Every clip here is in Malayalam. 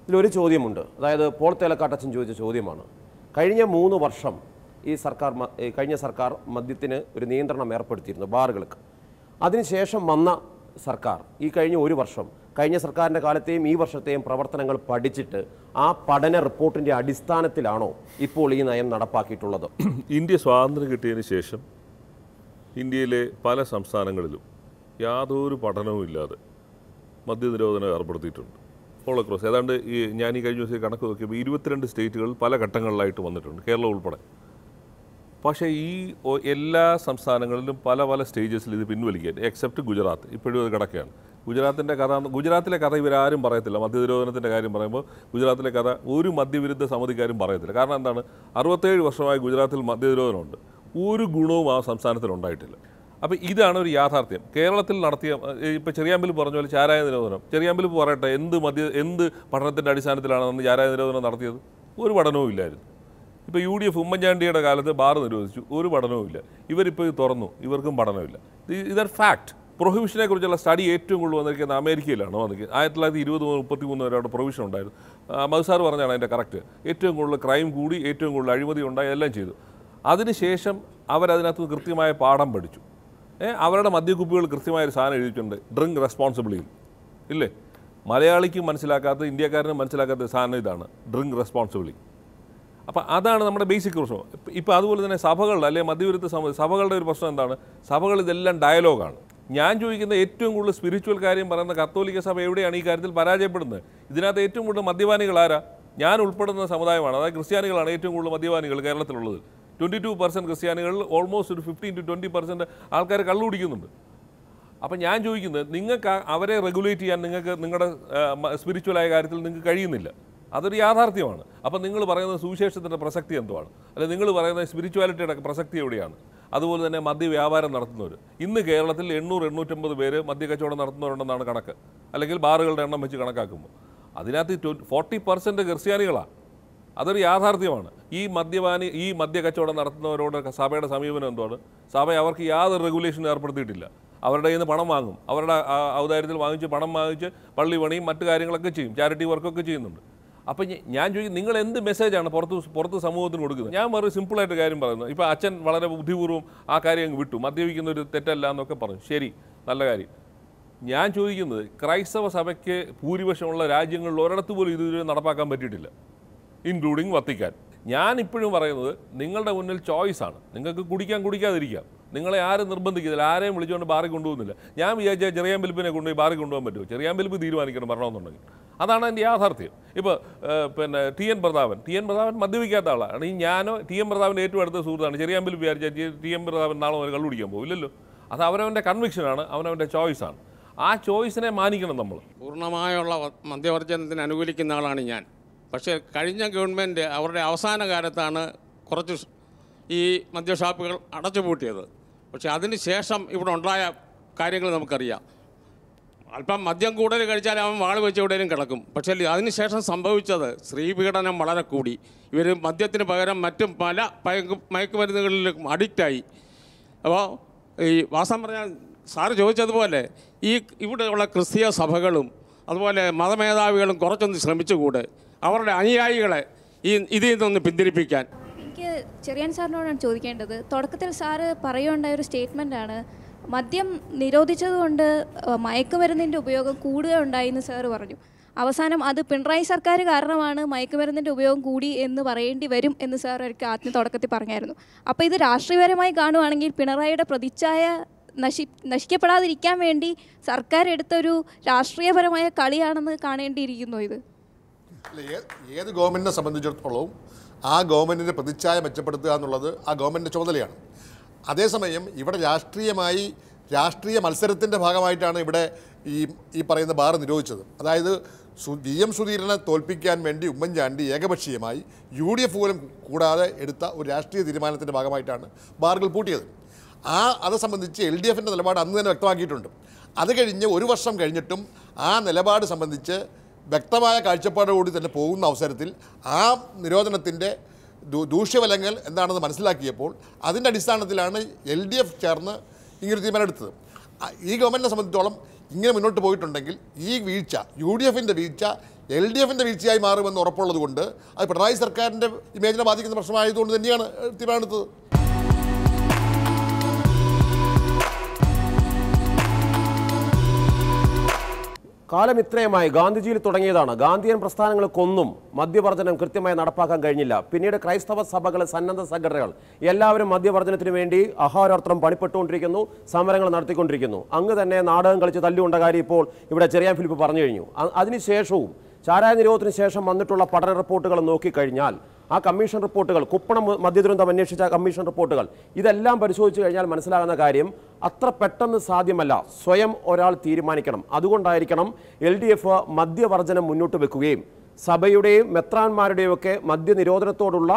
ഇതിലൊരു ചോദ്യമുണ്ട്. അതായത് പോൾ തേലക്കാട്ടച്ചൻ ചോദിച്ച ചോദ്യമാണ്. കഴിഞ്ഞ 3 വർഷം കഴിഞ്ഞ സർക്കാർ മദ്യത്തിന് ഒരു നിയന്ത്രണം ഏർപ്പെടുത്തിയിരുന്നു, ബാറുകൾക്ക്. അതിനുശേഷം വന്ന സർക്കാർ ഈ കഴിഞ്ഞ 1 വർഷം കഴിഞ്ഞ സർക്കാരിൻ്റെ കാലത്തെയും ഈ വർഷത്തെയും പ്രവർത്തനങ്ങൾ പഠിച്ചിട്ട് ആ പഠന റിപ്പോർട്ടിൻ്റെ അടിസ്ഥാനത്തിലാണോ ഇപ്പോൾ ഈ നയം നടപ്പാക്കിയിട്ടുള്ളത്? ഇന്ത്യ സ്വാതന്ത്ര്യം കിട്ടിയതിന് ശേഷം ഇന്ത്യയിലെ പല സംസ്ഥാനങ്ങളിലും യാതൊരു പഠനവുമില്ലാതെ മദ്യനിരോധനം ഏർപ്പെടുത്തിയിട്ടുണ്ട്. ഓൾ അക്രോസ് ഏതാണ്ട് ഞാൻ ഈ കഴിഞ്ഞ ദിവസം കണക്ക് നോക്കിയപ്പോൾ 22 സ്റ്റേറ്റുകൾ പല ഘട്ടങ്ങളിലായിട്ട് വന്നിട്ടുണ്ട്, കേരളം ഉൾപ്പെടെ. പക്ഷേ ഈ എല്ലാ സംസ്ഥാനങ്ങളിലും പല പല സ്റ്റേജസിൽ ഇത് പിൻവലിക്കാൻ, എക്സെപ്റ്റ് ഗുജറാത്ത് ഇപ്പോഴും അത് കിടക്കുകയാണ്. ഗുജറാത്തിലെ കഥ ഇവരാരും പറയത്തില്ല. മദ്യനിരോധനത്തിൻ്റെ കാര്യം പറയുമ്പോൾ ഗുജറാത്തിലെ കഥ ഒരു മദ്യവിരുദ്ധ സമിതിക്കാരും പറയത്തില്ല. കാരണം എന്താണ്, 67 വർഷമായി ഗുജറാത്തിൽ മദ്യനിരോധനമുണ്ട്, ഒരു ഗുണവും ആ സംസ്ഥാനത്തിനുണ്ടായിട്ടില്ല. അപ്പോൾ ഇതാണ് ഒരു യാഥാർത്ഥ്യം. കേരളത്തിൽ നടത്തിയ ഇപ്പോൾ ചെറിയാമ്പലിപ്പ് പറഞ്ഞ പോലെ ചാരായ നിരോധനം, ചെറിയാമ്പലിപ്പ് പറയട്ടെ എന്ത് പഠനത്തിൻ്റെ അടിസ്ഥാനത്തിലാണ് അന്ന് ചാരായ നിരോധനം നടത്തിയത്? ഒരു പഠനവും ഇല്ലായിരുന്നു. ഇപ്പോൾ UDF ഉമ്മൻചാണ്ടിയുടെ കാലത്ത് ബാർ നിരോധിച്ചു, ഒരു പഠനവുമില്ല. ഇവരിപ്പോൾ ഇത് തുറന്നു, ഇവർക്കും പഠനമില്ല. ഇതൊരു ഫാക്ട്. പ്രൊഹിബിഷനെ കുറിച്ചുള്ള സ്റ്റഡി ഏറ്റവും കൂടുതൽ വന്നിരിക്കുന്നത് അമേരിക്കയിലാണ് വന്നിരിക്കുന്നത്. 1920 മുതൽ 33 വരെ അവിടെ പ്രൊഹിബിഷൻ ഉണ്ടായിരുന്നു. മധുസാർ പറഞ്ഞാണ് അതിൻ്റെ കറക്റ്റ്. ഏറ്റവും കൂടുതൽ ക്രൈം കൂടി, ഏറ്റവും കൂടുതൽ അഴിമതി ഉണ്ടായി, എല്ലാം ചെയ്തു. അതിനുശേഷം അവരതിനകത്ത് കൃത്യമായ പാഠം പഠിച്ചു. അവരുടെ മദ്യക്കുപ്പികൾ കൃത്യമായൊരു സാധനം എഴുതിയിട്ടുണ്ട്, ഡ്രിങ്ക് റെസ്പോൺസിബിളി, ഇല്ലേ? മലയാളിക്ക് മനസ്സിലാക്കാത്ത, ഇന്ത്യക്കാരനും മനസ്സിലാക്കാത്ത സാധനം ഇതാണ്, ഡ്രിങ്ക് റെസ്പോൺസിബിളി. അപ്പോൾ അതാണ് നമ്മുടെ ബേസിക് പ്രശ്നം. ഇപ്പോൾ അതുപോലെ തന്നെ സഭകളുടെ അല്ലെങ്കിൽ മദ്യവിരുദ്ധ സഭകളുടെ ഒരു പ്രശ്നം എന്താണ്? സഭകൾ ഇതെല്ലാം ഡയലോഗാണ്. ഞാൻ ചോദിക്കുന്ന ഏറ്റവും കൂടുതൽ സ്പിരിച്വൽ കാര്യം പറയുന്ന കത്തോലിക്ക സഭ എവിടെയാണ് ഈ കാര്യത്തിൽ പരാജയപ്പെടുന്നത്? ഇതിനകത്ത് ഏറ്റവും കൂടുതൽ മദ്യപാനികൾ ആരാ? ഞാൻ ഉൾപ്പെടുന്ന സമുദായമാണ്, അതായത് ക്രിസ്ത്യാനികളാണ് ഏറ്റവും കൂടുതൽ മദ്യപാനികൾ കേരളത്തിലുള്ളത്. 22% ക്രിസ്ത്യാനികളിൽ ഓൾമോസ്റ്റ് ഒരു 15 to 20% ആൾക്കാർ കള്ളു കുടിക്കുന്നുണ്ട്. അപ്പം ഞാൻ ചോദിക്കുന്നത്, നിങ്ങൾക്ക് അവരെ റെഗുലേറ്റ് ചെയ്യാൻ നിങ്ങളുടെ സ്പിരിച്വലായ കാര്യത്തിൽ നിങ്ങൾക്ക് കഴിയുന്നില്ല. അതൊരു യാഥാർത്ഥ്യമാണ്. അപ്പം നിങ്ങൾ പറയുന്നത് സുവിശേഷത്തിൻ്റെ പ്രസക്തി എന്തുവാണ്? അല്ലെങ്കിൽ നിങ്ങൾ പറയുന്നത് സ്പിരിച്വാലിറ്റിയുടെ പ്രസക്തി എവിടെയാണ്? അതുപോലെ തന്നെ മദ്യവ്യാപാരം നടത്തുന്നവർ ഇന്ന് കേരളത്തിൽ 800-850 പേര് മദ്യക്കച്ചവടം നടത്തുന്നവരുണ്ടെന്നാണ് കണക്ക്, അല്ലെങ്കിൽ ബാറുകളുടെ എണ്ണം വെച്ച് കണക്കാക്കുമ്പോൾ അതിനകത്ത് 40% ക്രിസ്ത്യാനികളാണ്. അതൊരു യാഥാർത്ഥ്യമാണ്. ഈ മദ്യക്കച്ചവടം നടത്തുന്നവരോട് സഭയുടെ സമീപനം എന്തുവാണ്? സഭ അവർക്ക് യാതൊരു റെഗുലേഷനും ഏർപ്പെടുത്തിയിട്ടില്ല. അവരുടെ കയ്യിൽ നിന്ന് പണം വാങ്ങും, അവരുടെ ഔദാര്യത്തിൽ വാങ്ങിച്ച് പണം വാങ്ങിച്ച് പള്ളി പണിയും മറ്റു കാര്യങ്ങളൊക്കെ ചെയ്യും, ചാരിറ്റി വർക്കൊക്കെ ചെയ്യുന്നുണ്ട്. അപ്പം ഞാൻ ചോദിക്കും, നിങ്ങൾ എന്ത് മെസ്സേജാണ് പുറത്ത് സമൂഹത്തിന് കൊടുക്കുന്നത്? ഞാൻ വേറെ സിമ്പിളായിട്ട് കാര്യം പറയുന്നത്, ഇപ്പോൾ അച്ഛൻ വളരെ ബുദ്ധിപൂർവ്വം ആ കാര്യം അങ്ങ് വിട്ടു, മദ്യപിക്കുന്ന ഒരു തെറ്റല്ല എന്നൊക്കെ പറഞ്ഞു, ശരി, നല്ല കാര്യം. ഞാൻ ചോദിക്കുന്നത്, ക്രൈസ്തവ സഭയ്ക്ക് ഭൂരിപക്ഷമുള്ള രാജ്യങ്ങളിൽ ഒരിടത്ത് പോലും ഇതുവരെ നടപ്പാക്കാൻ പറ്റിയിട്ടില്ല, ഇൻക്ലൂഡിങ് വത്തിക്കാൻ. ഞാൻ ഇപ്പോഴും പറയുന്നത്, നിങ്ങളുടെ മുന്നിൽ ചോയ്സാണ്. നിങ്ങൾക്ക് കുടിക്കാതിരിക്കാം, നിങ്ങളെ ആരും നിർബന്ധിക്കുന്നില്ല, ആരെയും വിളിച്ചുകൊണ്ട് ബാറിൽ കൊണ്ടുപോകുന്നില്ല. ഞാൻ വിചാരിച്ചാൽ ചെറിയാമ്പലിപ്പിനെ കൊണ്ടുപോയി ബാറിൽ കൊണ്ടുപോകാൻ പറ്റുമോ? ചെറിയാമ്പലിപ്പ് തീരുമാനിക്കണം വരണമെന്നുണ്ടെങ്കിൽ. അതാണ് എൻ്റെ യാഥാർത്ഥ്യം. ഇപ്പോൾ പിന്നെ TN പ്രതാപൻ മദ്യപിക്കാത്ത ആളാണ്. ഞാനോ TN പ്രതാപൻ്റെ ഏറ്റവും അടുത്ത സുഹൃത്താണ്. ചെറിയാമ്പലിപ്പ് വിചാരിച്ചാൽ TN പ്രതാപൻ നാളെ മുതൽ കള്ളു കുടിക്കാൻ പോകില്ലല്ലോ. അത് അവനവൻ്റെ കൺവിക്ഷനാണ്, അവനവൻ്റെ ചോയ്സാണ്. ആ ചോയ്സിനെ മാനിക്കണം നമ്മൾ. പൂർണ്ണമായുള്ള മദ്യവർജനത്തിന് അനുകൂലിക്കുന്ന ആളാണ് ഞാൻ. പക്ഷേ കഴിഞ്ഞ ഗവൺമെൻറ് അവരുടെ അവസാന കാലത്താണ് കുറച്ച് ഈ മദ്യഷാപ്പുകൾ അടച്ചുപൂട്ടിയത്. പക്ഷേ അതിന് ശേഷം ഇവിടെ ഉണ്ടായ കാര്യങ്ങൾ നമുക്കറിയാം. അല്പം മദ്യം കൂടുതൽ കഴിച്ചാൽ അവൻ വാൾ വെച്ച് എവിടെയും കിടക്കും. പക്ഷേ അതിനുശേഷം സംഭവിച്ചത് സ്ത്രീപീഡനം വളരെ കൂടി. ഇവർ മദ്യത്തിന് പകരം മറ്റും പല മയക്കുമരുന്നുകളിലും അഡിക്റ്റായി. അപ്പോൾ ഈ വാസം പറഞ്ഞാൽ സാറ് ചോദിച്ചതുപോലെ ഇവിടെയുള്ള ക്രിസ്തീയ സഭകളും അതുപോലെ മതമേധാവികളും കുറച്ചൊന്ന് ശ്രമിച്ചുകൂടെ അവരുടെ അനുയായികളെ ഇതിൽ നിന്നൊന്ന് പിന്തിരിപ്പിക്കാൻ? എനിക്ക് ചെറിയാൻ സാറിനോടാണ് ചോദിക്കേണ്ടത്. തുടക്കത്തിൽ സാറ് പറയുകയുണ്ടായ ഒരു സ്റ്റേറ്റ്മെൻറ്റാണ്, മദ്യം നിരോധിച്ചതുകൊണ്ട് മയക്കുമരുന്നിൻ്റെ ഉപയോഗം കൂടുകയുണ്ടായി എന്ന് സാറ് പറഞ്ഞു. അവസാനം അത് പിണറായി സർക്കാർ കാരണമാണ് മയക്കുമരുന്നിൻ്റെ ഉപയോഗം കൂടി എന്ന് പറയേണ്ടി വരും എന്ന് സാർ എനിക്ക് ആദ്യം തുടക്കത്തിൽ പറഞ്ഞായിരുന്നു. അപ്പോൾ ഇത് രാഷ്ട്രീയപരമായി കാണുവാണെങ്കിൽ പിണറായിയുടെ പ്രതിച്ഛായ നശിക്കപ്പെടാതിരിക്കാൻ വേണ്ടി സർക്കാർ എടുത്തൊരു രാഷ്ട്രീയപരമായ കളിയാണെന്ന് കാണേണ്ടിയിരിക്കുന്നു. ഇത് ഏത് ഗവൺമെൻറ്റിനെ സംബന്ധിച്ചിടത്തോളം ആ ഗവൺമെൻറ്റിൻ്റെ പ്രതിച്ഛായ മെച്ചപ്പെടുത്തുക എന്നുള്ളത് ആ ഗവൺമെൻറ്റിൻ്റെ ചുമതലയാണ്. അതേസമയം ഇവിടെ രാഷ്ട്രീയ മത്സരത്തിൻ്റെ ഭാഗമായിട്ടാണ് ഇവിടെ ഈ പറയുന്ന ബാർ നിരോധിച്ചത്. അതായത് VM സുധീരനെ തോൽപ്പിക്കാൻ വേണ്ടി ഉമ്മൻചാണ്ടി ഏകപക്ഷീയമായി UDF പോലും കൂടാതെ എടുത്ത ഒരു രാഷ്ട്രീയ തീരുമാനത്തിൻ്റെ ഭാഗമായിട്ടാണ് ബാറുകൾ പൂട്ടിയത്. അത് സംബന്ധിച്ച് LDFൻ്റെ നിലപാട് അന്ന് തന്നെ വ്യക്തമാക്കിയിട്ടുണ്ട്. അത് കഴിഞ്ഞ് 1 വർഷം കഴിഞ്ഞിട്ടും ആ നിലപാട് സംബന്ധിച്ച് വ്യക്തമായ കാഴ്ചപ്പാടോടുകൂടി തന്നെ പോകുന്ന അവസരത്തിൽ ആ നിരോധനത്തിൻ്റെ ദൂഷ്യഫലങ്ങൾ എന്താണെന്ന് മനസ്സിലാക്കിയപ്പോൾ അതിൻ്റെ അടിസ്ഥാനത്തിലാണ് LDF ചേർന്ന് ഇങ്ങനൊരു തീരുമാനം എടുത്തത്. ഈ ഗവൺമെൻറ്റിനെ സംബന്ധിച്ചോളം ഇങ്ങനെ മുന്നോട്ട് പോയിട്ടുണ്ടെങ്കിൽ ഈ വീഴ്ച, UDFൻ്റെ വീഴ്ച LDFിൻ്റെ വീഴ്ചയായി മാറുമെന്ന് ഉറപ്പുള്ളത് കൊണ്ട് അത് പിണറായി സർക്കാരിൻ്റെ ഇമേജിനെ ബാധിക്കുന്ന പ്രശ്നമായതുകൊണ്ട് തന്നെയാണ് തീരുമാനമെടുത്തത്. കാലം ഇത്രയുമായി ഗാന്ധിജിയിൽ തുടങ്ങിയതാണ്. ഗാന്ധിയൻ പ്രസ്ഥാനങ്ങൾക്കൊന്നും മദ്യവർജനം കൃത്യമായി നടപ്പാക്കാൻ കഴിഞ്ഞില്ല. പിന്നീട് ക്രൈസ്തവ സഭകൾ, സന്നദ്ധ സംഘടനകൾ എല്ലാവരും മദ്യവർജനത്തിന് വേണ്ടി അഹോരാത്രം പണിപ്പെട്ടുകൊണ്ടിരിക്കുന്നു, സമരങ്ങൾ നടത്തിക്കൊണ്ടിരിക്കുന്നു. അങ്ങ് തന്നെ നാടകം കളിച്ച് തല്ലുകൊണ്ട കാര്യം ഇപ്പോൾ ഇവിടെ ചെറിയാൻ ഫിലിപ്പ് പറഞ്ഞു കഴിഞ്ഞു. അതിനുശേഷവും ചാരായ നിരോധനത്തിന് ശേഷം വന്നിട്ടുള്ള പഠന റിപ്പോർട്ടുകൾ നോക്കിക്കഴിഞ്ഞാൽ ആ കമ്മീഷൻ റിപ്പോർട്ടുകൾ, കുപ്പണം മദ്യദുരന്തം അന്വേഷിച്ച കമ്മീഷൻ റിപ്പോർട്ടുകൾ, ഇതെല്ലാം പരിശോധിച്ച് കഴിഞ്ഞാൽ മനസ്സിലാകുന്ന കാര്യം അത്ര പെട്ടെന്ന് സാധ്യമല്ല. സ്വയം ഒരാൾ തീരുമാനിക്കണം. അതുകൊണ്ടായിരിക്കണം LDF മദ്യവർജനം മുന്നോട്ട് വെക്കുകയും സഭയുടെയും മെത്രാന്മാരുടെയും ഒക്കെ മദ്യനിരോധനത്തോടുള്ള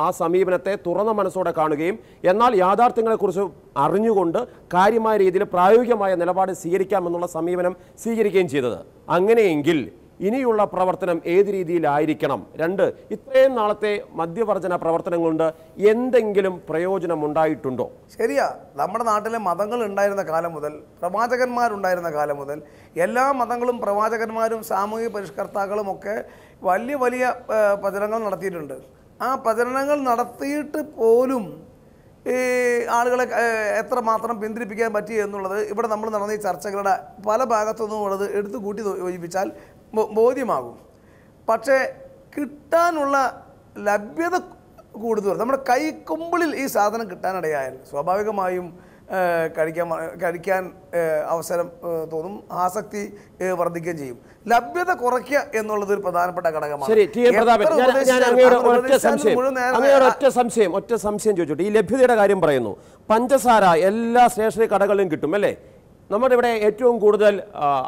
ആ സമീപനത്തെ തുറന്ന മനസ്സോടെ കാണുകയും എന്നാൽ യാഥാർത്ഥ്യങ്ങളെക്കുറിച്ച് അറിഞ്ഞുകൊണ്ട് കാര്യമായ രീതിയിൽ പ്രായോഗികമായ നിലപാട് സ്വീകരിക്കാമെന്നുള്ള സമീപനം സ്വീകരിക്കുകയും ചെയ്തത്. അങ്ങനെയെങ്കിൽ ഇനിയുള്ള പ്രവർത്തനം ഏത് രീതിയിലായിരിക്കണം? 2, ഇത്രയും നാളത്തെ മദ്യവർജന പ്രവർത്തനം കൊണ്ട് എന്തെങ്കിലും പ്രയോജനമുണ്ടായിട്ടുണ്ടോ? ശരിയാ. നമ്മുടെ നാട്ടിലെ മതങ്ങൾ ഉണ്ടായിരുന്ന കാലം മുതൽ, പ്രവാചകന്മാരുണ്ടായിരുന്ന കാലം മുതൽ എല്ലാ മതങ്ങളും പ്രവാചകന്മാരും സാമൂഹിക പരിഷ്കർത്താക്കളും ഒക്കെ വലിയ വലിയ പ്രചരണങ്ങൾ നടത്തിയിട്ടുണ്ട്. ആ പ്രചരണങ്ങൾ നടത്തിയിട്ട് പോലും ഈ ആളുകളെ എത്രമാത്രം പിന്തിരിപ്പിക്കാൻ പറ്റി എന്നുള്ളത് ഇവിടെ നമ്മൾ നടന്ന ഈ ചർച്ചകളുടെ പല ഭാഗത്തുനിന്നും ഉള്ളത് എടുത്തു കൂട്ടി യോജിപ്പിച്ചാൽ ബോധ്യമാകും. പക്ഷേ കിട്ടാനുള്ള ലഭ്യത കൂടുതൽ നമ്മുടെ കൈക്കുമ്പിളിൽ ഈ സാധനം കിട്ടാനിടയായാൽ സ്വാഭാവികമായും കഴിക്കാൻ അവസരം തോന്നും, ആസക്തി വർദ്ധിക്കുകയും ചെയ്യും. ലഭ്യത കുറയ്ക്കുക എന്നുള്ളത് ഒരു പ്രധാനപ്പെട്ട ഘടകമാണ്. ഒറ്റ സംശയം ചോദിച്ചോട്ടെ. ഈ ലഭ്യതയുടെ കാര്യം പറയുന്നു. പഞ്ചസാര എല്ലാ സ്റ്റേഷനറി കടകളിലും കിട്ടും അല്ലേ? നമ്മുടെ ഇവിടെ ഏറ്റവും കൂടുതൽ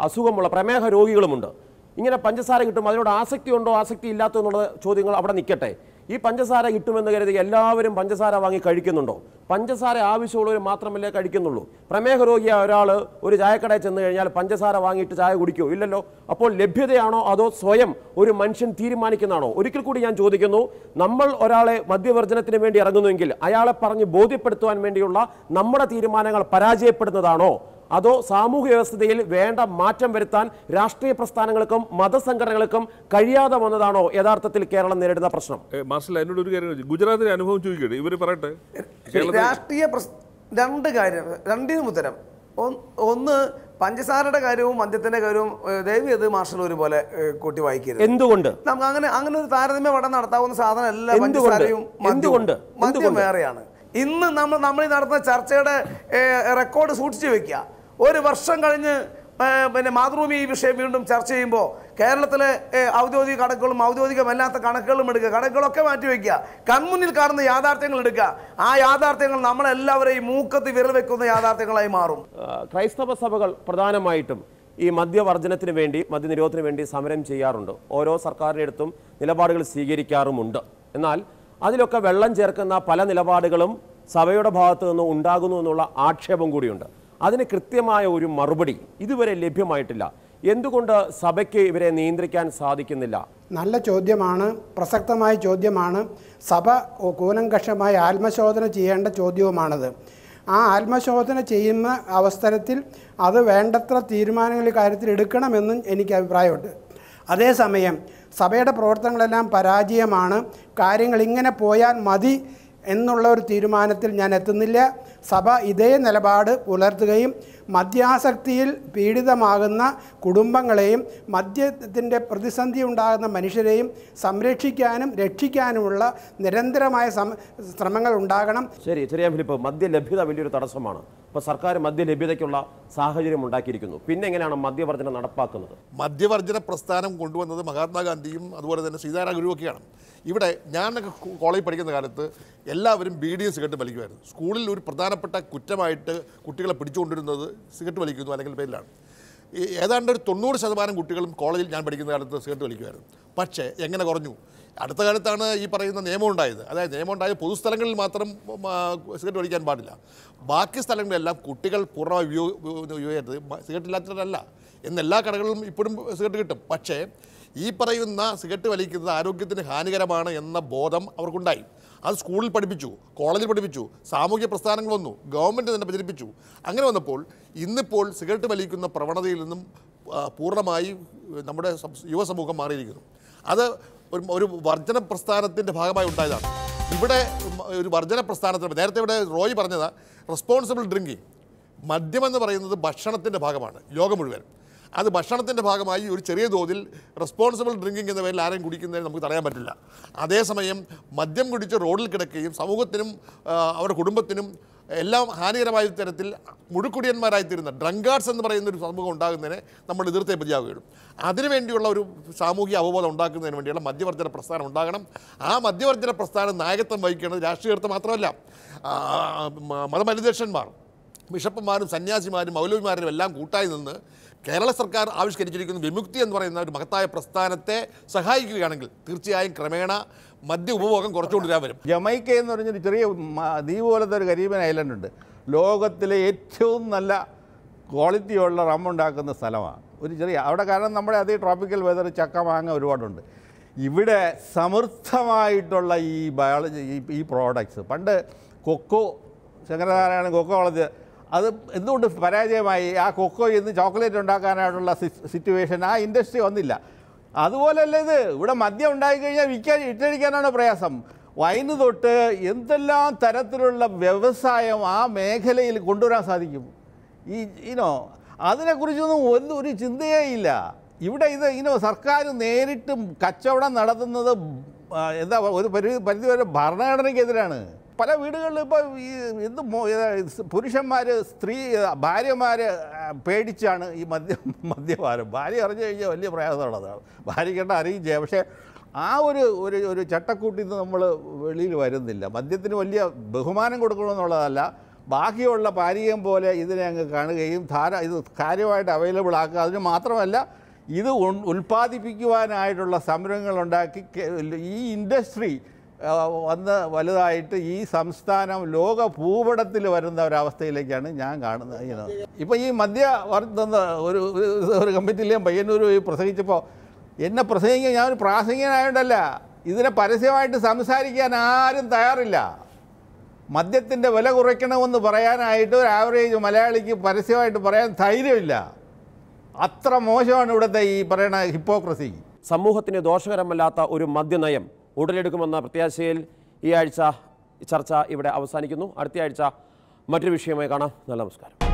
അസുഖമുള്ള പ്രമേഹ രോഗികളുമുണ്ട്. ഇങ്ങനെ പഞ്ചസാര കിട്ടും, അതിനോട് ആസക്തി ഉണ്ടോ ആസക്തി ഇല്ലാത്തോ എന്നുള്ള ചോദ്യങ്ങൾ അവിടെ നിൽക്കട്ടെ. ഈ പഞ്ചസാര കിട്ടുമെന്ന് കരുതി എല്ലാവരും പഞ്ചസാര വാങ്ങി കഴിക്കുന്നുണ്ടോ? പഞ്ചസാര ആവശ്യമുള്ളവർ മാത്രമല്ലേ കഴിക്കുന്നുള്ളൂ. പ്രമേഹ രോഗിയായ ഒരാൾ ഒരു ചായക്കടയിൽ ചെന്ന് കഴിഞ്ഞാൽ പഞ്ചസാര വാങ്ങിയിട്ട് ചായ കുടിക്കുമോ? ഇല്ലല്ലോ. അപ്പോൾ ലഭ്യതയാണോ അതോ സ്വയം ഒരു മനുഷ്യൻ തീരുമാനിക്കുന്നതാണോ? ഒരിക്കൽ കൂടി ഞാൻ ചോദിക്കുന്നു, നമ്മൾ ഒരാളെ മദ്യവർജനത്തിന് വേണ്ടി ഇറങ്ങുന്നുവെങ്കിൽ അയാളെ പറഞ്ഞ് ബോധ്യപ്പെടുത്തുവാൻ വേണ്ടിയുള്ള നമ്മുടെ തീരുമാനങ്ങൾ പരാജയപ്പെടുന്നതാണോ അതോ സാമൂഹ്യ വ്യവസ്ഥയിൽ വേണ്ട മാറ്റം വരുത്താൻ രാഷ്ട്രീയ പ്രസ്ഥാനങ്ങൾക്കും മതസംഘടനകൾക്കും കഴിയാതെ വന്നതാണോ യഥാർത്ഥത്തിൽ കേരളം നേരിടുന്ന പ്രശ്നം? മാർഷൽ, എന്നോട് ഒരു കാര്യം, ഗുജറാത്തിലെ അനുഭവം ചോദിക്കട്ടെ, ഇവർ പറയട്ടെ. രാഷ്ട്രീയ രണ്ട് കാര്യം, രണ്ടിനും ഉത്തരം. ഒന്ന്, പഞ്ചസാരയുടെ കാര്യവും മദ്യത്തിന്റെ കാര്യവും ദയവ് ചെയ്ത് മാർഷൽ ഒരുപോലെ കൂട്ടി വായിക്കരുത്. എന്തുകൊണ്ട്? നമുക്ക് അങ്ങനെ ഒരു താരതമ്യ പഠനം നടത്താവുന്ന സാധനം അല്ല പഞ്ചസാരയും മദ്യം വേറെയാണ്. ഇന്ന് നമ്മൾ ഈ നടത്തുന്ന ചർച്ചയുടെ റെക്കോർഡ് സൂക്ഷിച്ചു വെക്കുക. 1 വർഷം കഴിഞ്ഞ് പിന്നെ മാതൃഭൂമി ഈ വിഷയം വീണ്ടും ചർച്ച ചെയ്യുമ്പോൾ കേരളത്തിലെ ഔദ്യോഗിക കണക്കുകളും ഔദ്യോഗികമല്ലാത്ത കണക്കുകളും എടുക്കുക, കണക്കുകളൊക്കെ മാറ്റിവെക്കുക, കൺമുന്നിൽ കാണുന്ന യാഥാർത്ഥ്യങ്ങൾ എടുക്കുക. ആ യാഥാർത്ഥ്യങ്ങൾ നമ്മളെല്ലാവരെയും മൂക്കത്ത് വിരൽ വെക്കുന്ന യാഥാർത്ഥ്യങ്ങളായി മാറും. ക്രൈസ്തവ സഭകൾ പ്രധാനമായിട്ടും ഈ മദ്യവർജനത്തിന് വേണ്ടി, മദ്യനിരോധനത്തിന് വേണ്ടി സമരം ചെയ്യാറുണ്ട്. ഓരോ സർക്കാരിൻ്റെ അടുത്തും നിലപാടുകൾ സ്വീകരിക്കാറുമുണ്ട്. എന്നാൽ അതിലൊക്കെ വെള്ളം ചേർക്കുന്ന പല നിലപാടുകളും സഭയുടെ ഭാഗത്തു നിന്ന് ഉണ്ടാകുന്നു എന്നുള്ള ആക്ഷേപം കൂടിയുണ്ട്. അതിന് കൃത്യമായ ഒരു മറുപടി ഇതുവരെ ലഭ്യമായിട്ടില്ല. എന്തുകൊണ്ട് സഭയ്ക്ക് ഇവരെ നിയന്ത്രിക്കാൻ സാധിക്കുന്നില്ല? നല്ല ചോദ്യമാണ്, പ്രസക്തമായ ചോദ്യമാണ്. സഭ കൂലങ്കഷമായി ആത്മശോധന ചെയ്യേണ്ട ചോദ്യവുമാണത്. ആ ആത്മശോധന ചെയ്യുന്ന അവസരത്തിൽ അത് വേണ്ടത്ര തീരുമാനങ്ങളുടെ കാര്യത്തിൽ എടുക്കണമെന്നും എനിക്ക് അഭിപ്രായമുണ്ട്. അതേസമയം സഭയുടെ പ്രവർത്തനങ്ങളെല്ലാം പരാജയമാണ്, കാര്യങ്ങൾ ഇങ്ങനെ പോയാൽ മതി എന്നുള്ള ഒരു തീരുമാനത്തിൽ ഞാൻ എത്തുന്നില്ല. സഭ ഇതേ നിലപാട് പുലർത്തുകയും മദ്യാസക്തിയിൽ പീഡിതമാകുന്ന കുടുംബങ്ങളെയും മദ്യത്തിൻ്റെ പ്രതിസന്ധി ഉണ്ടാകുന്ന മനുഷ്യരെയും സംരക്ഷിക്കാനും രക്ഷിക്കാനുമുള്ള നിരന്തരമായ ശ്രമങ്ങൾ ഉണ്ടാകണം. ശരി, ചെറിയ ഫിലിപ്പ്, മദ്യലഭ്യത വലിയൊരു തടസ്സമാണ്. ഇപ്പോൾ സർക്കാർ മദ്യലഭ്യതയ്ക്കുള്ള സാഹചര്യം ഉണ്ടാക്കിയിരിക്കുന്നു. പിന്നെ എങ്ങനെയാണ് മദ്യവർജനം നടപ്പാക്കുന്നത്? മദ്യവർജന പ്രസ്ഥാനം കൊണ്ടുവന്നത് മഹാത്മാഗാന്ധിയും അതുപോലെ തന്നെ സീതാറാം ഗുരുവൊക്കെയാണ്. ഇവിടെ ഞാനൊക്കെ കോളേജിൽ പഠിക്കുന്ന കാലത്ത് എല്ലാവരും ബീഡിയും സിഗരറ്റ് വലിക്കുമായിരുന്നു. സ്കൂളിൽ ഒരു പ്രധാനപ്പെട്ട കുറ്റമായിട്ട് കുട്ടികളെ പിടിച്ചുകൊണ്ടിരുന്നത് സിഗരറ്റ് വലിക്കുന്നു അല്ലെങ്കിൽ പേരിലാണ്. ഏതാണ്ട് ഒരു 90% കുട്ടികളും കോളേജിൽ ഞാൻ പഠിക്കുന്ന കാലത്ത് സിഗരറ്റ് വലിക്കുമായിരുന്നു. പക്ഷേ എങ്ങനെ കുറഞ്ഞു? അടുത്ത കാലത്താണ് ഈ പറയുന്ന നിയമം ഉണ്ടായത്. അതായത് നിയമം ഉണ്ടായ പൊതുസ്ഥലങ്ങളിൽ മാത്രം സിഗരറ്റ് വലിക്കാൻ പാടില്ല, ബാക്കി സ്ഥലങ്ങളിലെല്ലാം കുട്ടികൾ പൂർണ്ണമായി ഉപയോഗിക്കരുത്. സിഗരറ്റ് ഇല്ലാത്തവരല്ല, എന്നെല്ലാ കടകളിലും ഇപ്പോഴും സിഗരറ്റ് കിട്ടും. പക്ഷേ ഈ പറയുന്ന സിഗരറ്റ് വലിക്കുന്നത് ആരോഗ്യത്തിന് ഹാനികരമാണ് എന്ന ബോധം അവർക്കുണ്ടായി. അത് സ്കൂളിൽ പഠിപ്പിച്ചു, കോളേജിൽ പഠിപ്പിച്ചു, സാമൂഹ്യ പ്രസ്ഥാനങ്ങൾ വന്നു, ഗവൺമെൻറ് തന്നെ പ്രചരിപ്പിച്ചു. അങ്ങനെ വന്നപ്പോൾ ഇന്നിപ്പോൾ സിഗരറ്റ് വലിക്കുന്ന പ്രവണതയിൽ നിന്നും പൂർണ്ണമായി നമ്മുടെ യുവസമൂഹം മാറിയിരിക്കുന്നു. അത് ഒരു വർജന പ്രസ്ഥാനത്തിൻ്റെ ഭാഗമായി ഉണ്ടായതാണ്. ഇവിടെ ഒരു വർജന പ്രസ്ഥാനത്തിന് നേരത്തെ ഇവിടെ റോയ് പറഞ്ഞത് റെസ്പോൺസിബിൾ ഡ്രിങ്കിങ്, മദ്യമെന്ന് പറയുന്നത് ഭക്ഷണത്തിൻ്റെ ഭാഗമാണ് ലോകം മുഴുവൻ. അത് ഭക്ഷണത്തിൻ്റെ ഭാഗമായി ഒരു ചെറിയ തോതിൽ റെസ്പോൺസിബിൾ ഡ്രിങ്കിങ് എന്ന പേരിൽ ആരെയും കുടിക്കുന്നതിന് നമുക്ക് തടയാൻ പറ്റില്ല. അതേസമയം മദ്യം കുടിച്ച് റോഡിൽ കിടക്കുകയും സമൂഹത്തിനും അവരുടെ കുടുംബത്തിനും എല്ലാം ഹാനികരമായ തരത്തിൽ മുഴുക്കുടിയന്മാരായിത്തീരുന്ന ഡ്രങ്കാർഡ്സ് എന്ന് പറയുന്ന ഒരു സമൂഹം ഉണ്ടാകുന്നതിനെ നമ്മൾ എതിർത്തേ മതിയാവുകയുള്ളൂ. അതിനുവേണ്ടിയുള്ള ഒരു സാമൂഹിക അവബോധം ഉണ്ടാക്കുന്നതിന് വേണ്ടിയുള്ള മദ്യവർജന പ്രസ്ഥാനം ഉണ്ടാകണം. ആ മദ്യവർജന പ്രസ്ഥാനം നായകത്വം വഹിക്കേണ്ടത് രാഷ്ട്രീയർത്ഥം മാത്രമല്ല, മതമരുദക്ഷന്മാർ, ബിഷപ്പുമാരും സന്യാസിമാരും മൗലവിമാരും എല്ലാം കൂട്ടായി നിന്ന് കേരള സർക്കാർ ആവിഷ്കരിച്ചിരിക്കുന്ന വിമുക്തി എന്ന് പറയുന്ന ഒരു മഹത്തായ പ്രസ്ഥാനത്തെ സഹായിക്കുകയാണെങ്കിൽ തീർച്ചയായും ക്രമേണ മദ്യ ഉപഭോഗം കുറച്ചുകൊണ്ടുവരാൻ വരും. ജമൈക്ക എന്ന് പറഞ്ഞൊരു ചെറിയ ദ്വീപ് പോലത്തെ ഒരു കരീബൻ ഐലൻഡ് ഉണ്ട്. ലോകത്തിലെ ഏറ്റവും നല്ല ക്വാളിറ്റിയുള്ള റം ഉണ്ടാക്കുന്ന സ്ഥലമാണ്. ഒരു ചെറിയ അവിടെ, കാരണം നമ്മുടെ അതേ ട്രോപ്പിക്കൽ വെതർ, ചക്ക മാങ്ങ ഒരുപാടുണ്ട്. ഇവിടെ സമൃദ്ധമായിട്ടുള്ള ഈ ബയോളജി, ഈ പ്രോഡക്ട്സ്, പണ്ട് കൊക്കോ, ശങ്കരനാരായണൻ കൊക്കോ വളർത്തിയ അത് എന്തുകൊണ്ട് പരാജയമായി? ആ കൊക്കോ ഇന്ന് ചോക്ലേറ്റ് ഉണ്ടാക്കാനായിട്ടുള്ള സിറ്റുവേഷൻ, ആ ഇൻഡസ്ട്രി വന്നില്ല. അതുപോലെയല്ല ഇത്. ഇവിടെ മദ്യം ഉണ്ടായിക്കഴിഞ്ഞാൽ ഇട്ടടിക്കാനാണ് പ്രയാസം. വൈന് തൊട്ട് എന്തെല്ലാം തരത്തിലുള്ള വ്യവസായം ആ മേഖലയിൽ കൊണ്ടുവരാൻ സാധിക്കും. അതിനെക്കുറിച്ചൊന്നും ഒരു ചിന്തയേ ഇല്ല. ഇവിടെ സർക്കാർ നേരിട്ട് കച്ചവടം നടത്തുന്നത് ഒരു പരിധിവരെ ഭരണഘടനയ്ക്കെതിരാണ്. പല വീടുകളിലും ഇപ്പോൾ പുരുഷന്മാർ, ഭാര്യമാർ പേടിച്ചാണ് ഈ മദ്യപാനം. ഭാര്യ അറിഞ്ഞു കഴിഞ്ഞാൽ വലിയ പ്രയാസമുള്ളതാണ്. ഭാര്യയ്ക്കേണ്ട അറിയും ചെയ്യാം. പക്ഷേ ആ ഒരു ചട്ടക്കൂട്ടിൽ നിന്ന് നമ്മൾ വെളിയിൽ വരുന്നില്ല. മദ്യത്തിന് വലിയ ബഹുമാനം കൊടുക്കണമെന്നുള്ളതല്ല, ബാക്കിയുള്ള പാനീയം പോലെ ഇതിനെ അങ്ങ് കാണുകയും ഇത് കാര്യമായിട്ട് അവൈലബിൾ ആക്കുക. അതിന് മാത്രമല്ല, ഇത് ഉൽപ്പാദിപ്പിക്കുവാനായിട്ടുള്ള സംരംഭങ്ങളുണ്ടാക്കി ഈ ഇൻഡസ്ട്രി വന്ന് വലുതായിട്ട് ഈ സംസ്ഥാനം ലോക ഭൂപടത്തിൽ വരുന്ന ഒരവസ്ഥയിലേക്കാണ് ഞാൻ കാണുന്നത്. ഇപ്പോൾ ഈ ഒരു കമ്മിറ്റിയിലും പയ്യന്നൂർ പ്രസംഗിച്ചപ്പോൾ എന്നെ പ്രസംഗിക്കാൻ, ഞാനൊരു പ്രാസംഗികനായോണ്ടല്ല, ഇതിനെ പരസ്യമായിട്ട് സംസാരിക്കാൻ ആരും തയ്യാറില്ല. മദ്യത്തിൻ്റെ വില കുറയ്ക്കണമെന്ന് പറയാനായിട്ട് ഒരു ആവറേജ് മലയാളിക്ക് പരസ്യമായിട്ട് പറയാൻ ധൈര്യമില്ല. അത്ര മോശമാണ് ഇവിടുത്തെ ഈ പറയുന്ന ഹിപ്പോക്രസി. സമൂഹത്തിന് ദോഷകരമല്ലാത്ത ഒരു മദ്യനയം ഉടലെടുക്കുമെന്ന പ്രത്യാശയിൽ ഈ ആഴ്ച ചർച്ച ഇവിടെ അവസാനിക്കുന്നു. അടുത്ത ആഴ്ച മറ്റൊരു വിഷയമായി കാണാം. നല്ല നമസ്കാരം.